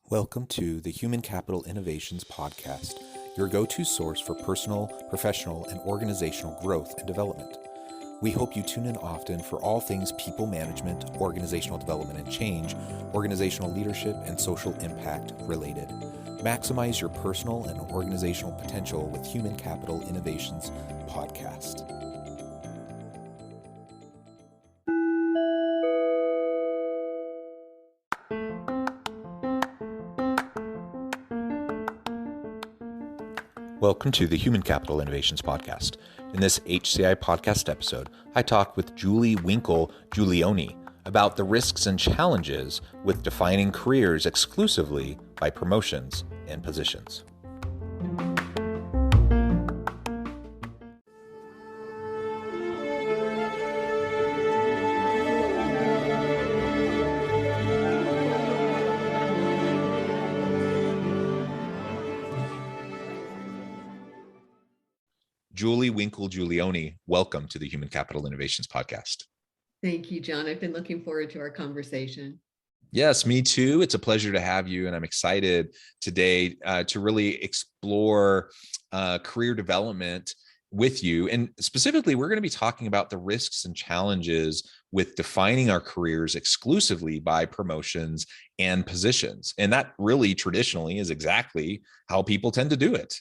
Welcome to the Human Capital Innovations Podcast, your go-to source for personal, professional, and organizational growth and development. We hope you tune in often for all things people management, organizational development and change, organizational leadership, and social impact related. Maximize your personal and organizational potential with Human Capital Innovations Podcast. Welcome to the Human Capital Innovations Podcast. In this HCI podcast episode, I talk with Julie Winkle Giulioni about the risks and challenges with defining careers exclusively by promotions and positions. Julie Winkle Giulioni, welcome to the Human Capital Innovations Podcast. Thank you, John. I've been looking forward to our conversation. Yes, me too. It's a pleasure to have you, and I'm excited today to really explore career development with you. And specifically, we're going to be talking about the risks and challenges with defining our careers exclusively by promotions and positions. And that really traditionally is exactly how people tend to do it.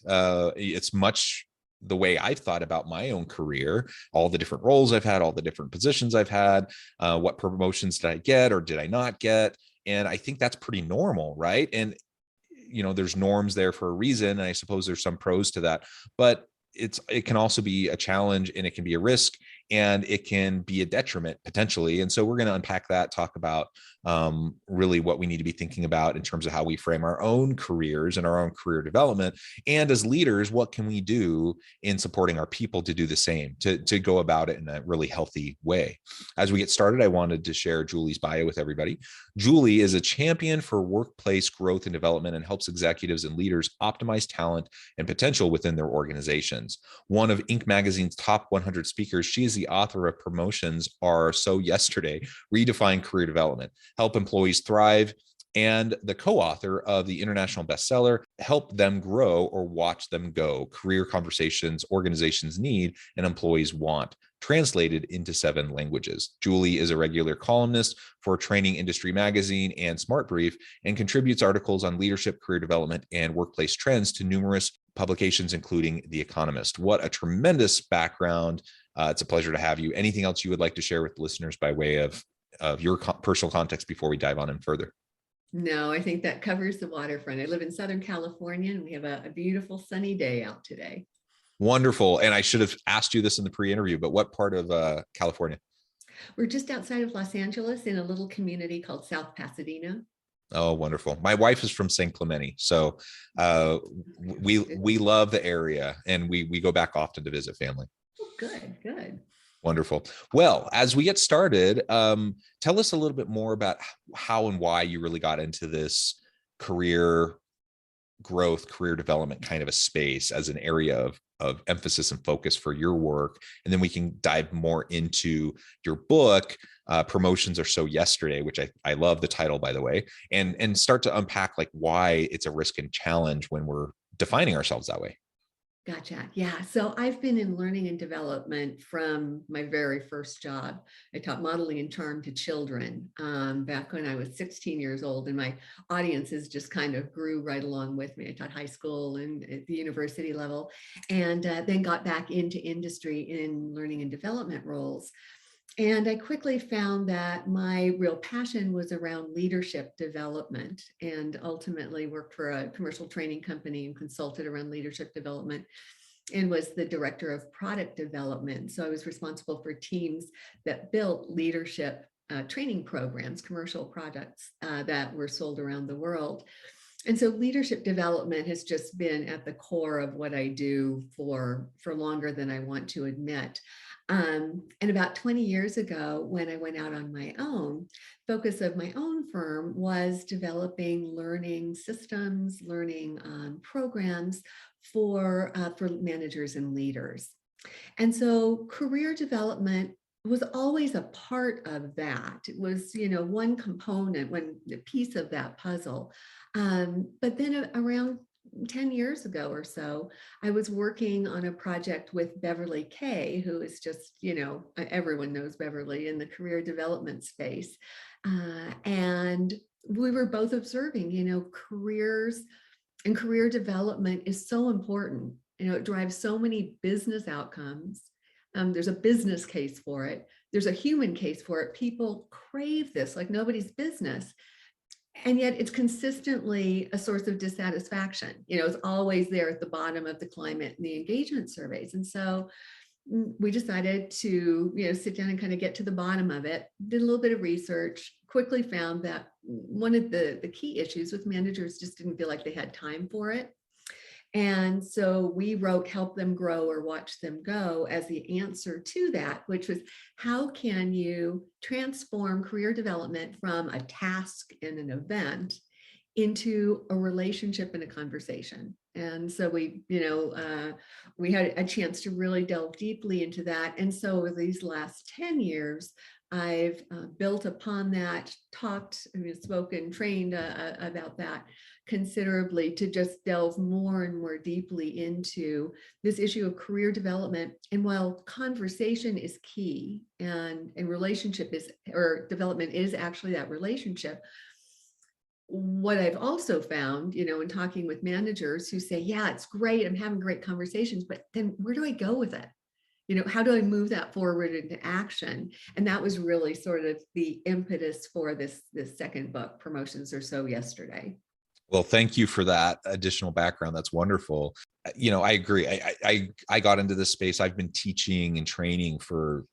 It's much the way I've thought about my own career, all the different roles I've had, all the different positions I've had, what promotions did I get or did I not get? And I think that's pretty normal, right? And, you know, there's norms there for a reason. And I suppose there's some pros to that, but it can also be a challenge and it can be a risk and it can be a detriment potentially. And so we're going to unpack that, talk about really what we need to be thinking about in terms of how we frame our own careers and our own career development. And as leaders, what can we do in supporting our people to do the same, to go about it in a really healthy way? As we get started, I wanted to share Julie's bio with everybody. Julie is a champion for workplace growth and development and helps executives and leaders optimize talent and potential within their organizations. One of Inc. magazine's top 100 speakers, she is the author of Promotions Are So Yesterday, Redefine Career Development, Help Employees Thrive, and the co-author of the international bestseller, Help Them Grow or Watch Them Go, Career Conversations Organizations Need and Employees Want, translated into 7 languages. Julie is a regular columnist for Training Industry Magazine and Smart Brief and contributes articles on leadership, career development, and workplace trends to numerous publications, including The Economist. What a tremendous background. It's a pleasure to have you. Anything else you would like to share with listeners by way of your personal context before we dive on in further? No, I think that covers the waterfront. I live in Southern California and we have a beautiful sunny day out today. Wonderful. And I should have asked you this in the pre-interview, but what part of California? We're just outside of Los Angeles in a little community called South Pasadena. Oh, wonderful. My wife is from San Clemente. So we love the area and we go back often to visit family. Oh, good. Wonderful. Well, as we get started, tell us a little bit more about how and why you really got into this career growth, career development kind of a space as an area of emphasis and focus for your work. And then we can dive more into your book, Promotions Are So Yesterday, which I love the title, by the way, and start to unpack like why it's a risk and challenge when we're defining ourselves that way. Gotcha. Yeah. So I've been in learning and development from my very first job. I taught modeling and charm to children back when I was 16 years old, and my audiences just kind of grew right along with me. I taught high school and at the university level, and then got back into industry in learning and development roles. And I quickly found that my real passion was around leadership development, and ultimately worked for a commercial training company and consulted around leadership development and was the director of product development. So I was responsible for teams that built leadership training programs, commercial products that were sold around the world. And so leadership development has just been at the core of what I do for longer than I want to admit. And about 20 years ago, when I went out on my own, focus of my own firm was developing learning systems, learning programs for managers and leaders. And so career development was always a part of that. It was, one component, one piece of that puzzle. But then around 10 years ago or so, I was working on a project with Beverly Kay, who is just, everyone knows Beverly in the career development space. And we were both observing, careers and career development is so important. It drives so many business outcomes. There's a business case for it. There's a human case for it. People crave this like nobody's business. And yet it's consistently a source of dissatisfaction. It's always there at the bottom of the climate and the engagement surveys. And so we decided to, sit down and kind of get to the bottom of it, did a little bit of research, quickly found that one of the key issues with managers just didn't feel like they had time for it. And so we wrote Help Them Grow or Watch Them Go as the answer to that, which was how can you transform career development from a task and an event into a relationship and a conversation. And so we had a chance to really delve deeply into that. And so over these last 10 years, I've built upon that, spoken, trained about that considerably to just delve more and more deeply into this issue of career development. And while conversation is key and relationship is, or development is actually that relationship, what I've also found, in talking with managers who say, yeah, it's great, I'm having great conversations, but then where do I go with it? How do I move that forward into action? And that was really sort of the impetus for this second book, Promotions Are So Yesterday. Well, thank you for that additional background. That's wonderful. I agree. I got into this space. I've been teaching and training for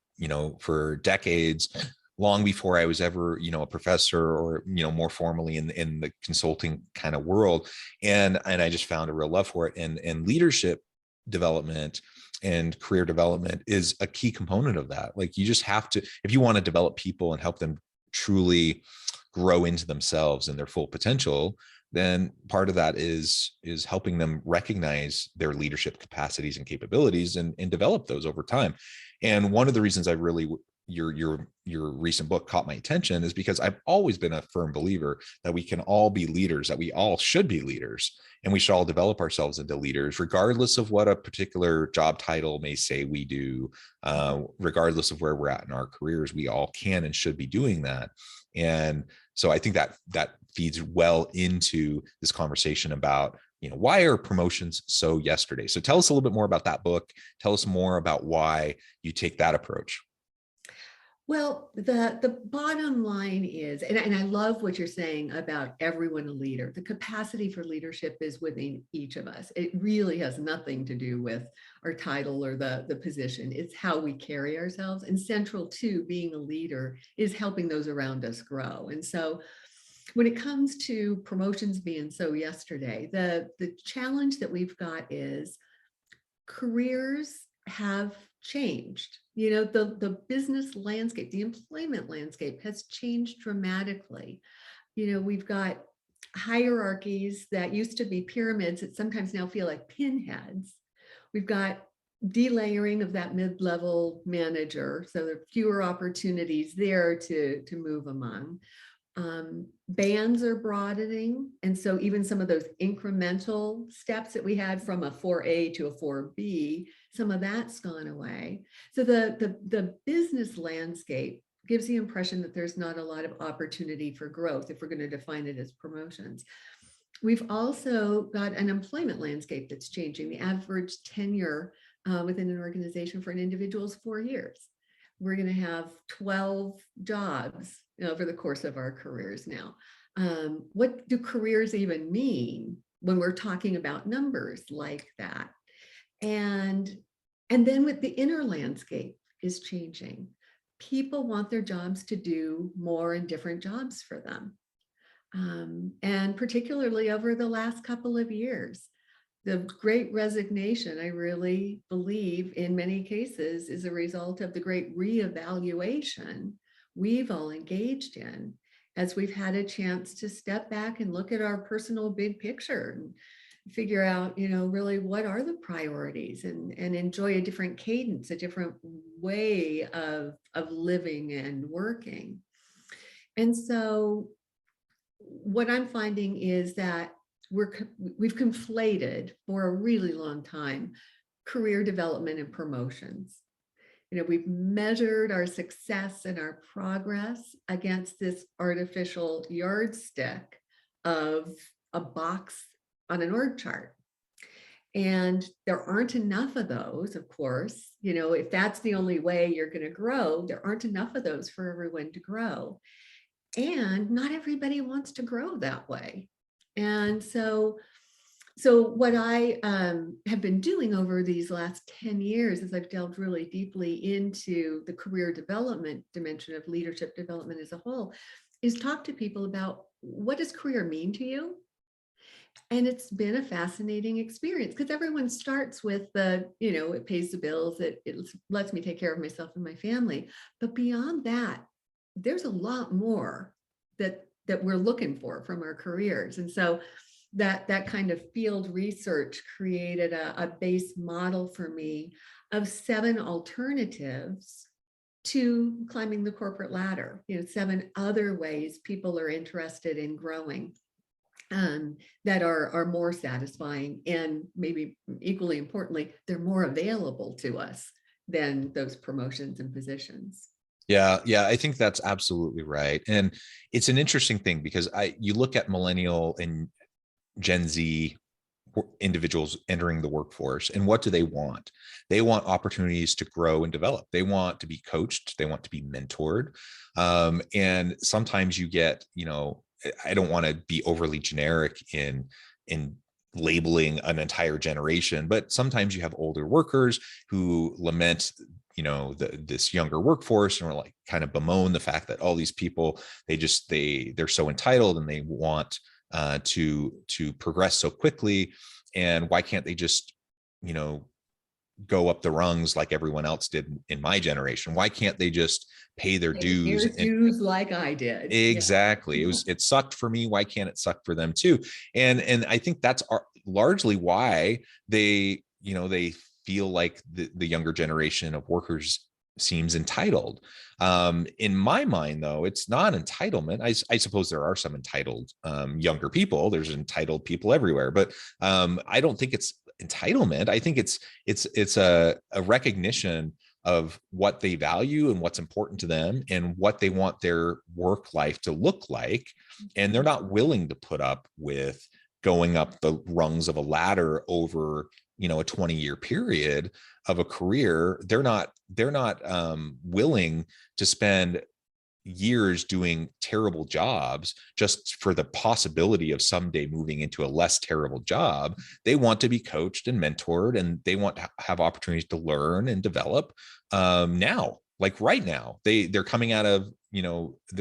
decades, long before I was ever, a professor or, more formally in the consulting kind of world. And I just found a real love for it. And leadership development and career development is a key component of that. Like you just have to, if you want to develop people and help them truly grow into themselves and their full potential, then part of that is helping them recognize their leadership capacities and capabilities and develop those over time. And one of the reasons I really, your recent book caught my attention is because I've always been a firm believer that we can all be leaders, that we all should be leaders, and we should all develop ourselves into leaders, regardless of what a particular job title may say we do, regardless of where we're at in our careers. We all can and should be doing that. And so I think that feeds well into this conversation about, why are promotions so yesterday? So tell us a little bit more about that book. Tell us more about why you take that approach. Well, the bottom line is, and I love what you're saying about everyone a leader. The capacity for leadership is within each of us. It really has nothing to do with our title or the position. It's how we carry ourselves. And central to being a leader is helping those around us grow. And so when it comes to promotions being so yesterday, the challenge that we've got is careers have changed. The business landscape, the employment landscape has changed dramatically. We've got hierarchies that used to be pyramids that sometimes now feel like pinheads. We've got delayering of that mid-level manager, so there are fewer opportunities there to move among. Bands are broadening, and so even some of those incremental steps that we had from a 4A to a 4B, some of that's gone away. So the business landscape gives the impression that there's not a lot of opportunity for growth if we're going to define it as promotions. We've also got an employment landscape that's changing. The average tenure within an organization for an individual is 4 years. We're going to have 12 jobs over the course of our careers now. What do careers even mean when we're talking about numbers like that? And then with the inner landscape is changing. People want their jobs to do more and different jobs for them. And particularly over the last couple of years, the great resignation, I really believe in many cases, is a result of the great reevaluation we've all engaged in as we've had a chance to step back and look at our personal big picture and figure out, really what are the priorities, and enjoy a different cadence, a different way of living and working. And so what I'm finding is that we've conflated for a really long time career development and promotions. We've measured our success and our progress against this artificial yardstick of a box on an org chart. And there aren't enough of those, of course. If that's the only way you're going to grow, there aren't enough of those for everyone to grow. And not everybody wants to grow that way. And so what I have been doing over these last 10 years, as I've delved really deeply into the career development dimension of leadership development as a whole, is talk to people about, what does career mean to you? And it's been a fascinating experience, because everyone starts with it pays the bills, it lets me take care of myself and my family. But beyond that, there's a lot more that we're looking for from our careers. And so that kind of field research created a base model for me of 7 alternatives to climbing the corporate ladder, 7 other ways people are interested in growing, that are more satisfying, and maybe equally importantly, they're more available to us than those promotions and positions. Yeah, I think that's absolutely right. And it's an interesting thing, because you look at millennial and Gen Z individuals entering the workforce, and what do they want? They want opportunities to grow and develop. They want to be coached. They want to be mentored. And sometimes you get, I don't want to be overly generic in labeling an entire generation, but sometimes you have older workers who lament this younger workforce, and we're like, kind of bemoan the fact that all these people, they're so entitled, and they want to progress so quickly, and why can't they just go up the rungs like everyone else did in my generation? Why can't they just pay their dues? Dues like I did. Exactly. Yeah. It sucked for me. Why can't it suck for them too? And I think that's largely why they feel like the younger generation of workers seems entitled. In my mind, though, it's not entitlement. I suppose there are some entitled younger people. There's entitled people everywhere, but I don't think it's entitlement. I think it's a recognition of what they value and what's important to them and what they want their work life to look like. And they're not willing to put up with going up the rungs of a ladder over a 20-year period of a career. They're not willing to spend years doing terrible jobs just for the possibility of someday moving into a less terrible job. They want to be coached and mentored, and they want to have opportunities to learn and develop now. Like right now, they're coming out of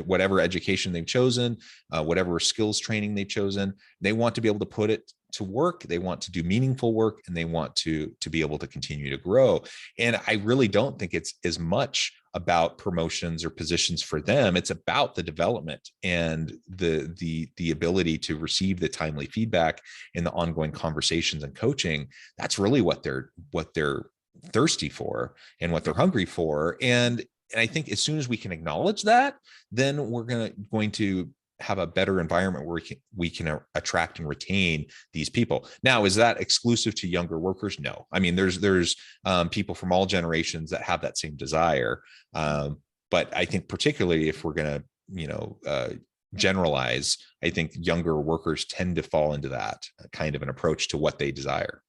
whatever education they've chosen, whatever skills training they've chosen. They want to be able to put it to work. They want to do meaningful work, and they want to be able to continue to grow. And I really don't think it's as much about promotions or positions for them. It's about the development and the ability to receive the timely feedback and the ongoing conversations and coaching. That's really what they're thirsty for and what they're hungry for. And I think as soon as we can acknowledge that, then we're going to have a better environment where we can attract and retain these people. Now, is that exclusive to younger workers? No. I mean, there's people from all generations that have that same desire. But I think particularly if we're going to, generalize, I think younger workers tend to fall into that kind of an approach to what they desire.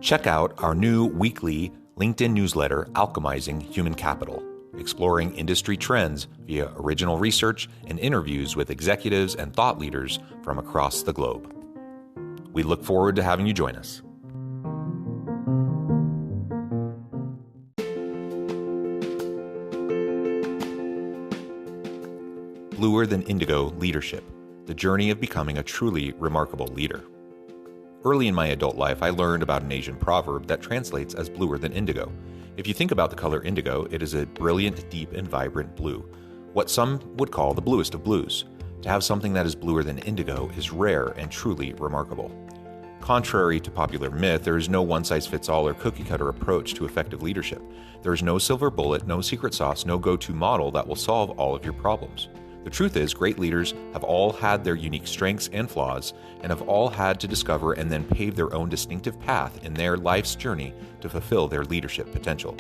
Check out our new weekly LinkedIn newsletter, Alchemizing Human Capital, exploring industry trends via original research and interviews with executives and thought leaders from across the globe. We look forward to having you join us. Bluer Than Indigo Leadership, the journey of becoming a truly remarkable leader. Early in my adult life, I learned about an Asian proverb that translates as bluer than indigo. If you think about the color indigo, it is a brilliant, deep, and vibrant blue, what some would call the bluest of blues. To have something that is bluer than indigo is rare and truly remarkable. Contrary to popular myth, there is no one-size-fits-all or cookie-cutter approach to effective leadership. There is no silver bullet, no secret sauce, no go-to model that will solve all of your problems. The truth is, great leaders have all had their unique strengths and flaws, and have all had to discover and then pave their own distinctive path in their life's journey to fulfill their leadership potential.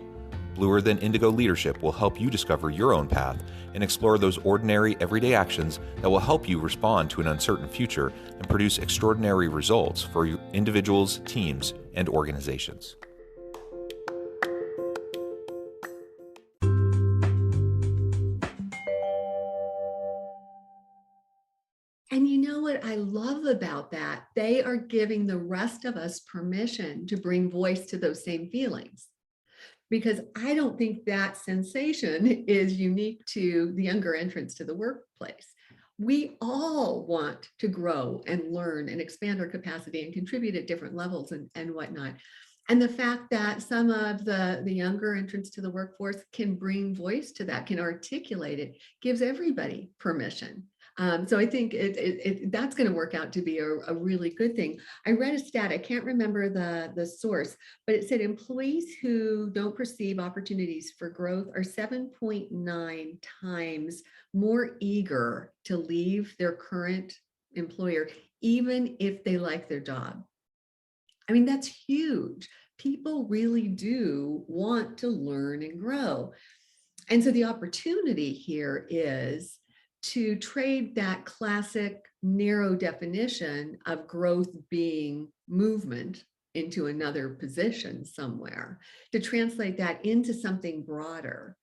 Bluer Than Indigo Leadership will help you discover your own path and explore those ordinary, everyday actions that will help you respond to an uncertain future and produce extraordinary results for individuals, teams, and organizations. And you know what I love about that? They are giving the rest of us permission to bring voice to those same feelings. Because I don't think that sensation is unique to the younger entrants to the workplace. We all want to grow and learn and expand our capacity and contribute at different levels and whatnot. And the fact that some of the younger entrants to the workforce can bring voice to that, can articulate it, gives everybody permission. So I think that's going to work out to be a really good thing. I read a stat, I can't remember the source, but it said employees who don't perceive opportunities for growth are 7.9 times more eager to leave their current employer, even if they like their job. I mean, that's huge. People really do want to learn and grow. And so the opportunity here is to trade that classic narrow definition of growth being movement into another position somewhere, to translate that into something broader.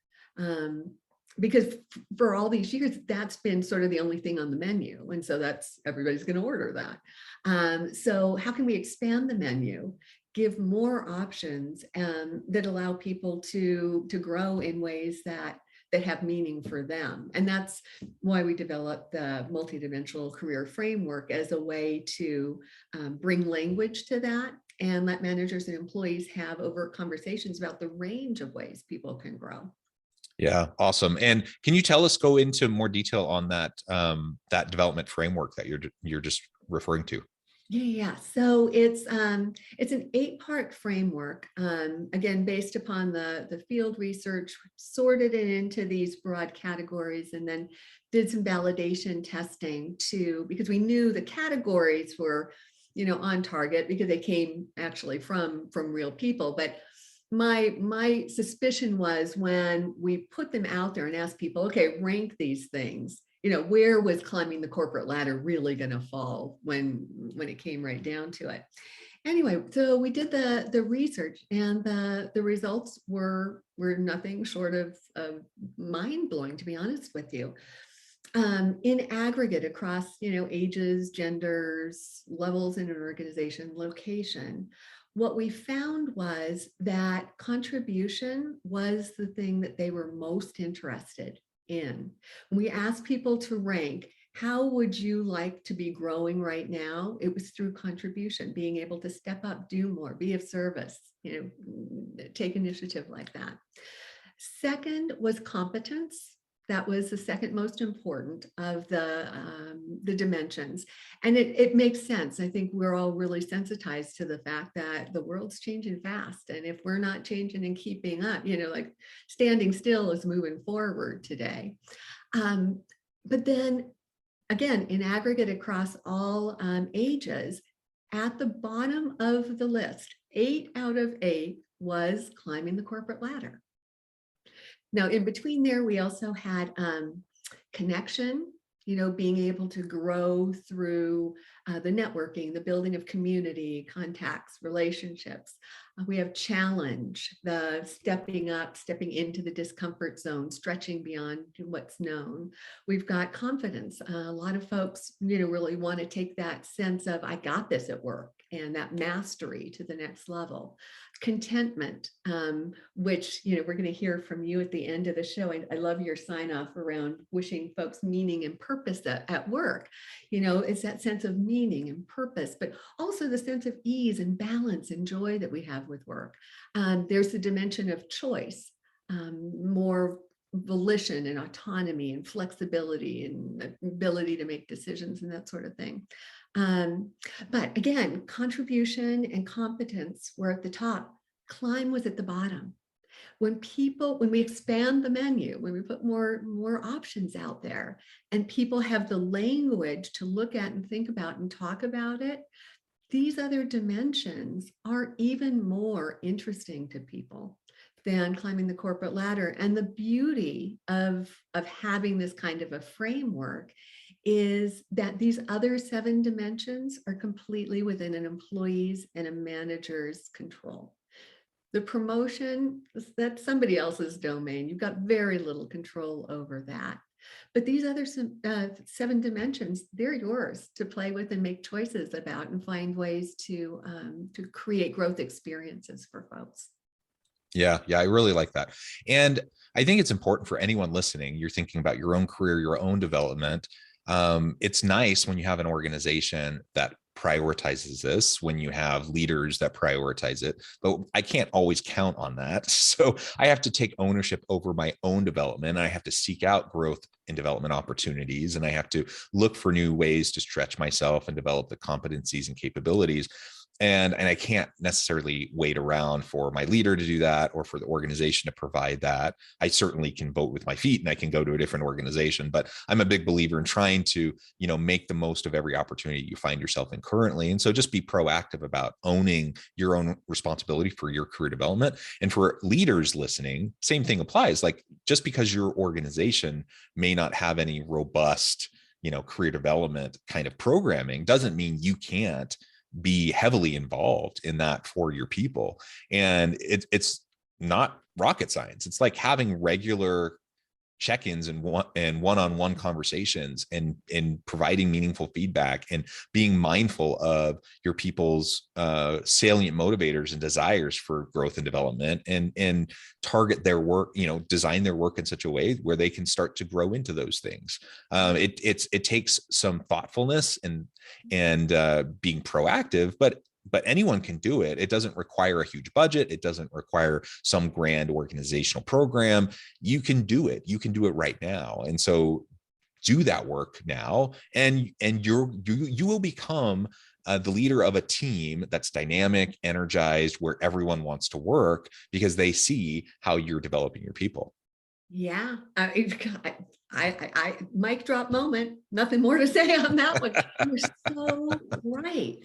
Because for all these years, that's been sort of the only thing on the menu. And so that's, everybody's going to order that. So how can we expand the menu, give more options that allow people to grow in ways that have meaning for them? And that's why we developed the multidimensional career framework as a way to bring language to that and let managers and employees have overt conversations about the range of ways people can grow. Yeah, awesome. And can you go into more detail on that that development framework that you're just referring to? Yeah. So it's an 8-part framework, again, based upon the field research, sorted it into these broad categories, and then did some validation testing too, because we knew the categories were, on target because they came actually from real people. But my suspicion was when we put them out there and asked people, okay, rank these things, where was climbing the corporate ladder really going to fall when it came right down to it? Anyway, so we did the research, and the results were nothing short of mind-blowing, to be honest with you. In aggregate across, ages, genders, levels in an organization, location, what we found was that contribution was the thing that they were most interested in. We asked people to rank, how would you like to be growing right now? It was through contribution, being able to step up, do more, be of service, take initiative like that. Second was competence. That was the second most important of the dimensions. And it makes sense. I think we're all really sensitized to the fact that the world's changing fast. And if we're not changing and keeping up, like standing still is moving forward today. But then again, in aggregate across all ages, at the bottom of the list, 8 out of 8 was climbing the corporate ladder. Now, in between there, we also had connection, being able to grow through the networking, the building of community, contacts, relationships. We have challenge, the stepping up, stepping into the discomfort zone, stretching beyond what's known. We've got confidence. A lot of folks, really want to take that sense of, I got this at work, and that mastery to the next level. Contentment, which, we're going to hear from you at the end of the show. I love your sign off around wishing folks meaning and purpose at work. It's that sense of meaning and purpose, but also the sense of ease and balance and joy that we have with work. There's the dimension of choice, more volition and autonomy and flexibility and ability to make decisions and that sort of thing. But again, contribution and competence were at the top. Climb was at the bottom. When we expand the menu, when we put more options out there, and people have the language to look at and think about and talk about it, these other dimensions are even more interesting to people than climbing the corporate ladder. And the beauty of having this kind of a framework is that these other 7 dimensions are completely within an employee's and a manager's control. The promotion, that's somebody else's domain. You've got very little control over that. But these other 7 dimensions, they're yours to play with and make choices about and find ways to create growth experiences for folks. Yeah, I really like that. And I think it's important for anyone listening. You're thinking about your own career, your own development. It's nice when you have an organization that prioritizes this, when you have leaders that prioritize it, but I can't always count on that. So I have to take ownership over my own development. I have to seek out growth and development opportunities, and I have to look for new ways to stretch myself and develop the competencies and capabilities. And I can't necessarily wait around for my leader to do that or for the organization to provide that. I certainly can vote with my feet and I can go to a different organization, but I'm a big believer in trying to, make the most of every opportunity you find yourself in currently. And so just be proactive about owning your own responsibility for your career development. And for leaders listening, same thing applies. Like, just because your organization may not have any robust, career development kind of programming doesn't mean you can't be heavily involved in that for your people. And it's not rocket science. It's like having regular check-ins and one-on-one conversations and providing meaningful feedback and being mindful of your people's salient motivators and desires for growth and development, and target their work, design their work in such a way where they can start to grow into those things. It takes some thoughtfulness and being proactive, but anyone can do it. It doesn't require a huge budget. It doesn't require some grand organizational program. You can do it. You can do it right now. And so do that work now, and you will become the leader of a team that's dynamic, energized, where everyone wants to work because they see how you're developing your people. Yeah, I mic drop moment. Nothing more to say on that one. You're so right.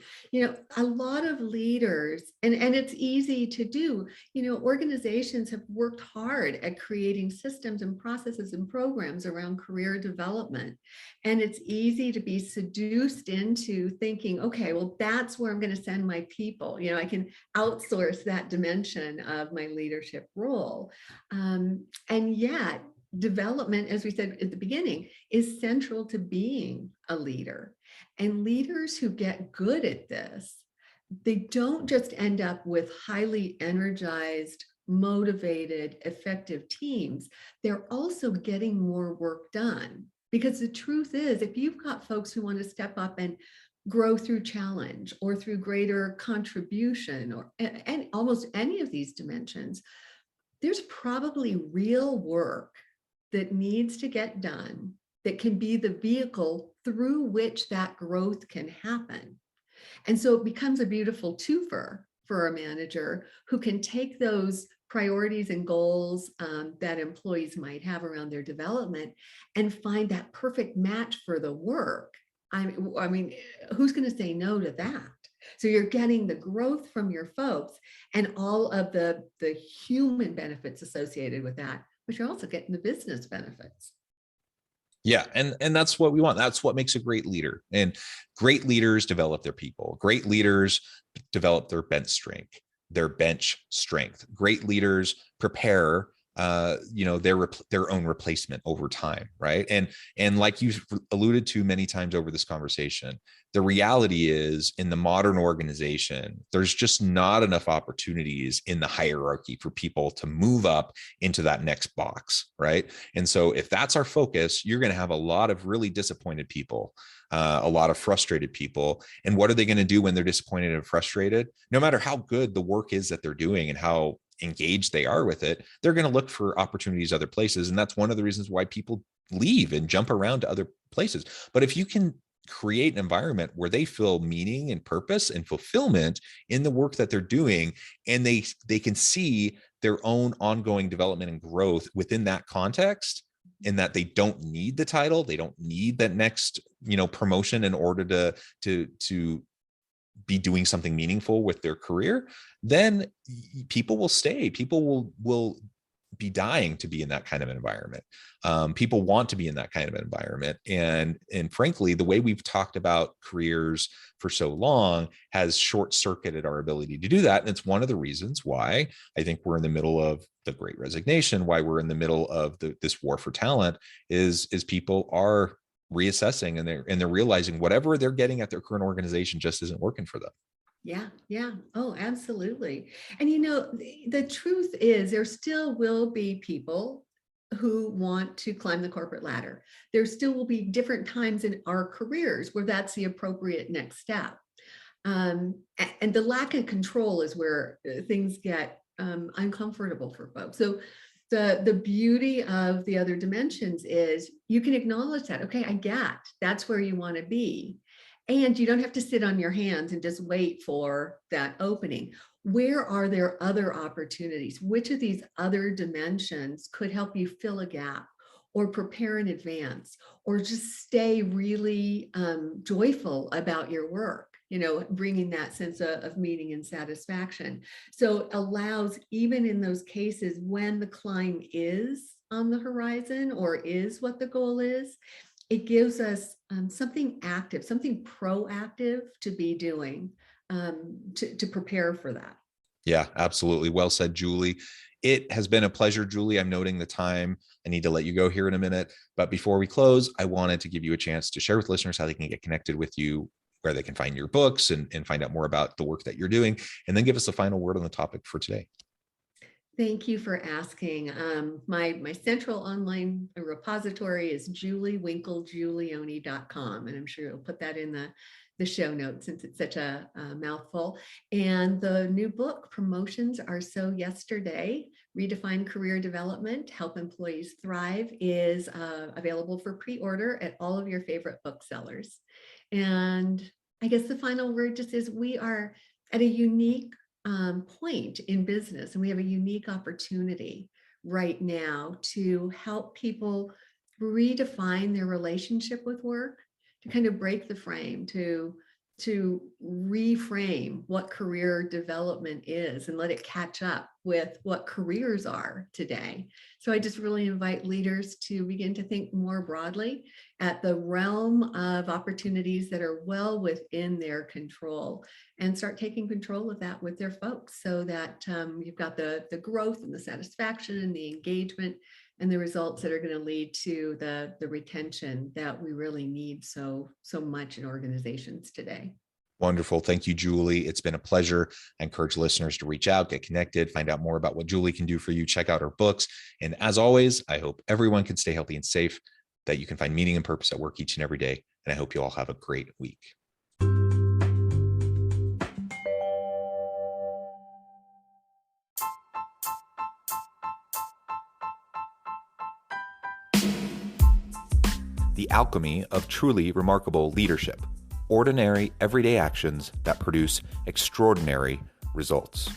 A lot of leaders, and it's easy to do. Organizations have worked hard at creating systems and processes and programs around career development, and it's easy to be seduced into thinking, okay, well, that's where I'm going to send my people. I can outsource that dimension of my leadership role, and yet development, as we said at the beginning, is central to being a leader. And leaders who get good at this, they don't just end up with highly energized, motivated, effective teams. They're also getting more work done. Because the truth is, if you've got folks who want to step up and grow through challenge or through greater contribution and almost any of these dimensions, there's probably real work that needs to get done that can be the vehicle through which that growth can happen. And so it becomes a beautiful twofer for a manager who can take those priorities and goals that employees might have around their development and find that perfect match for the work. I mean, who's going to say no to that? So you're getting the growth from your folks and all of the human benefits associated with that, but you're also getting the business benefits. Yeah. And that's what we want. That's what makes a great leader. And great leaders develop their people. Great leaders develop their bench strength. Great leaders prepare their own replacement over time, right? And like you've alluded to many times over this conversation, the reality is in the modern organization, there's just not enough opportunities in the hierarchy for people to move up into that next box, right? And so if that's our focus, you're going to have a lot of really disappointed people, a lot of frustrated people. And what are they going to do when they're disappointed and frustrated? No matter how good the work is that they're doing and how engaged they are with it, they're going to look for opportunities other places. And that's one of the reasons why people leave and jump around to other places. But if you can create an environment where they feel meaning and purpose and fulfillment in the work that they're doing, and they can see their own ongoing development and growth within that context, in that they don't need the title, they don't need that next, promotion in order to be doing something meaningful with their career, then people will stay. People will be dying to be in that kind of environment. People want to be in that kind of environment. And frankly, the way we've talked about careers for so long has short-circuited our ability to do that. And it's one of the reasons why I think we're in the middle of the Great Resignation, why we're in the middle of this war for talent, is people are reassessing and they're realizing whatever they're getting at their current organization just isn't working for them. Yeah. Oh, absolutely. And the truth is there still will be people who want to climb the corporate ladder. There still will be different times in our careers where that's the appropriate next step. And the lack of control is where things get uncomfortable for folks. So the beauty of the other dimensions is you can acknowledge that, okay, I get that's where you want to be. And you don't have to sit on your hands and just wait for that opening. Where are there other opportunities? Which of these other dimensions could help you fill a gap or prepare in advance or just stay really joyful about your work? Bringing that sense of meaning and satisfaction. So it allows, even in those cases when the climb is on the horizon or is what the goal is, it gives us something active, something proactive to be doing to prepare for that. Yeah, absolutely. Well said, Julie. It has been a pleasure, Julie. I'm noting the time. I need to let you go here in a minute. But before we close, I wanted to give you a chance to share with listeners how they can get connected with you, where they can find your books and find out more about the work that you're doing, and then give us a final word on the topic for today. Thank you for asking. My central online repository is juliewinklegiulioni.com, and I'm sure you'll put that in the show notes since it's such a mouthful. And the new book, Promotions Are So Yesterday, Redefine Career Development, Help Employees Thrive, is available for pre-order at all of your favorite booksellers. And I guess the final word just is we are at a unique point in business, and we have a unique opportunity right now to help people redefine their relationship with work, to kind of break the frame, to reframe what career development is and let it catch up with what careers are today. So I just really invite leaders to begin to think more broadly at the realm of opportunities that are well within their control and start taking control of that with their folks so that you've got the growth and the satisfaction and the engagement and the results that are going to lead to the retention that we really need so much in organizations today. Wonderful. Thank you, Julie. It's been a pleasure. I encourage listeners to reach out, get connected, find out more about what Julie can do for you. Check out her books. And as always, I hope everyone can stay healthy and safe, that you can find meaning and purpose at work each and every day. And I hope you all have a great week. The alchemy of truly remarkable leadership. Ordinary, everyday actions that produce extraordinary results.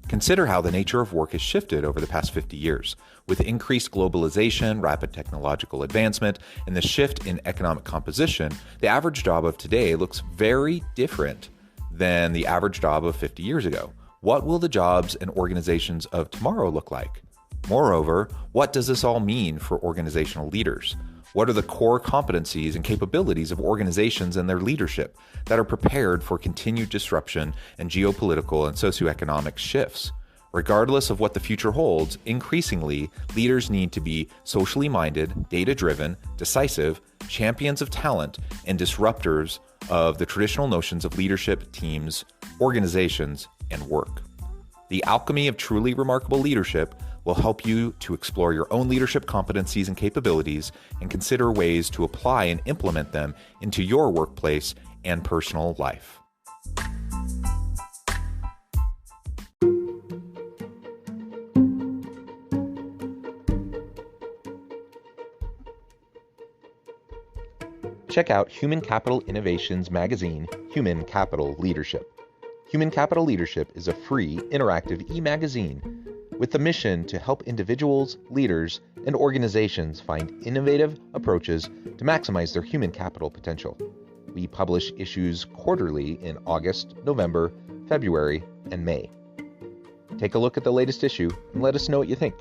Consider how the nature of work has shifted over the past 50 years. With increased globalization, rapid technological advancement, and the shift in economic composition, the average job of today looks very different than the average job of 50 years ago. What will the jobs and organizations of tomorrow look like? Moreover, what does this all mean for organizational leaders? What are the core competencies and capabilities of organizations and their leadership that are prepared for continued disruption and geopolitical and socioeconomic shifts? Regardless of what the future holds, increasingly, leaders need to be socially minded, data-driven, decisive, champions of talent, and disruptors of the traditional notions of leadership, teams, organizations, and work. The alchemy of truly remarkable leadership will help you to explore your own leadership competencies and capabilities and consider ways to apply and implement them into your workplace and personal life. Check out Human Capital Innovations magazine, Human Capital Leadership. Human Capital Leadership is a free, interactive e-magazine with the mission to help individuals, leaders, and organizations find innovative approaches to maximize their human capital potential. We publish issues quarterly in August, November, February, and May. Take a look at the latest issue and let us know what you think.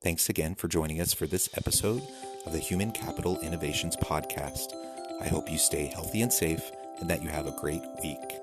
Thanks again for joining us for this episode of the Human Capital Innovations Podcast. I hope you stay healthy and safe and that you have a great week.